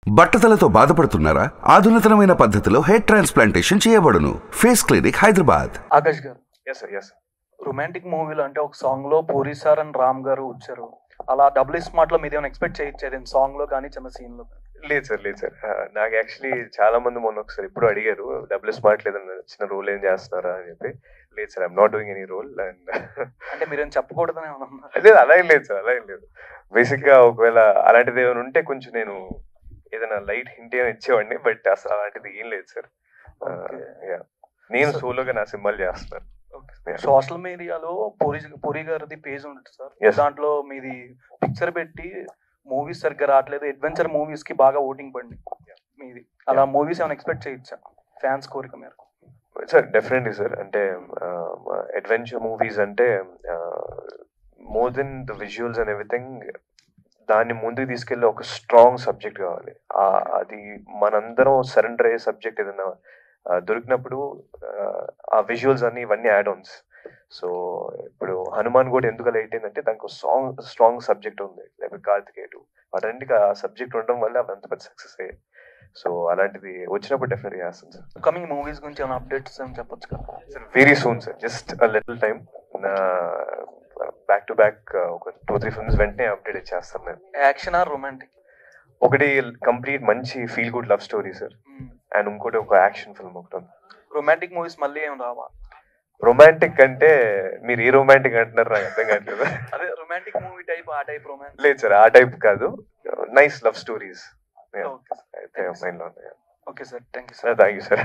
బట్టతలతో బాధపడుతున్నారా? ఆధునితనమైన పద్ధతిలో హెయిర్ ట్రాన్స్ప్లాంటేషన్ చేయబడును. Face clinic, Hyderabad. Akash garu, yes romantic మూవీలో అంటే ఒక సాంగ్ లో పూరి సార్ అండ్ రామ్ గారు వచ్చారు. అలా డబుల్ స్మార్ట్ లో మీరు ఏమైనా ఎక్స్పెక్ట్ చేయొచ్చు సాంగ్ లో కానీ చిన్న సీన్ లో? లేదు సార్ నాకు యాక్చువల్లీ చాలా మంది మొన్న ఒకసారి ఇప్పుడు అడిగారు డబుల్ స్మార్ట్ లేదన్న చిన్న రోల్ ఏం చేస్తున్నారా అని చెప్పి. లేదు sir, I'm not doing any role. And అంటే మీరేం చెప్పకూడదని ఏమన్నా? లేదు, అలా ఏం లేదు సార్, అలా ఏం లేదు. బేసిక్ గా ఒకవేళ అలాంటిది ఏమైనా ఉంటే కొంచెం నేను ఏదైనా లైట్ హింట్ ఏమైనా ఇచ్చేవాడిని, బట్ అసలు అలాంటిది ఏం లేదు సార్. నేను సోలోగా నా సినిమాలు చేస్తున్నాను. సోషల్ మీడియాలో పూరి గారిది పేజ్ ఉంటుంది సార్. దాంట్లో మీది పిక్చర్ పెట్టి మూవీస్ సరిగ్గా రావట్లేదు, అడ్వెంచర్ మూవీస్ కి బాగా ఓటింగ్ పడింది మీది. అలా మూవీస్ ఏమైనా ఎక్స్పెక్ట్ చేయొచ్చా ఫ్యాన్స్ కోరిక మేరకు? Sir definitely sir. అంటే అడ్వెంచర్ మూవీస్ అంటే more than the visuals and everything, దాన్ని ముందుకు తీసుకెళ్ళి ఒక స్ట్రాంగ్ సబ్జెక్ట్ కావాలి. అది మనందరం సరెండర్ అయ్యే సబ్జెక్ట్ ఏదైనా దొరికినప్పుడు ఆ విజువల్స్ అన్ని ఇవన్నీ యాడ్ ఆన్స్. సో ఇప్పుడు హనుమాన్ కూడా ఎందుకు లైట్ అయిందంటే దానికి స్ట్రాంగ్ సబ్జెక్ట్ ఉంది, లేకపోతే కార్తికేయుడు, వాటన్నిటికీ ఆ సబ్జెక్ట్ ఉండడం వల్ల అవి అంత పెద్ద సక్సెస్ అయ్యాయి. సో అలాంటిది వచ్చినప్పుడు డెఫినెట్గా చేస్తాను సార్. కమింగ్ మూవీస్ గురించి ఏమైనా అప్డేట్స్ అని చెప్పొచ్చు కదా sir? Very soon sir, just a little time. Back to back ఒక 2-3 ఫిల్మ్స్ వెంటనే అప్డేట్ ఇచ్చేస్తాను నేను. Action or romantic? ఒకటి కంప్లీట్ మంచి feel good love story sir, and ఇంకోటి ఒక యాక్షన్ ఫిల్మ్ ఒకటి ఉంది. రొమాంటిక్ మూవీస్ మళ్ళీ ఏం రావా? రొమాంటిక్ అంటే మీరు ఏ రొమాంటిక్ అంటున్నారు నాకు అర్థం కావట్లేదు. అదే రొమాంటిక్ మూవీ టైప్, ఆ టైప్ రొమాంటిక్? లేదు సార్, ఆ టైప్ కాదు. నైస్ లవ్ స్టోరీస్ అయితే మైండ్ లో ఉన్నాయి. Okay sir, thank you sir. Thank you sir.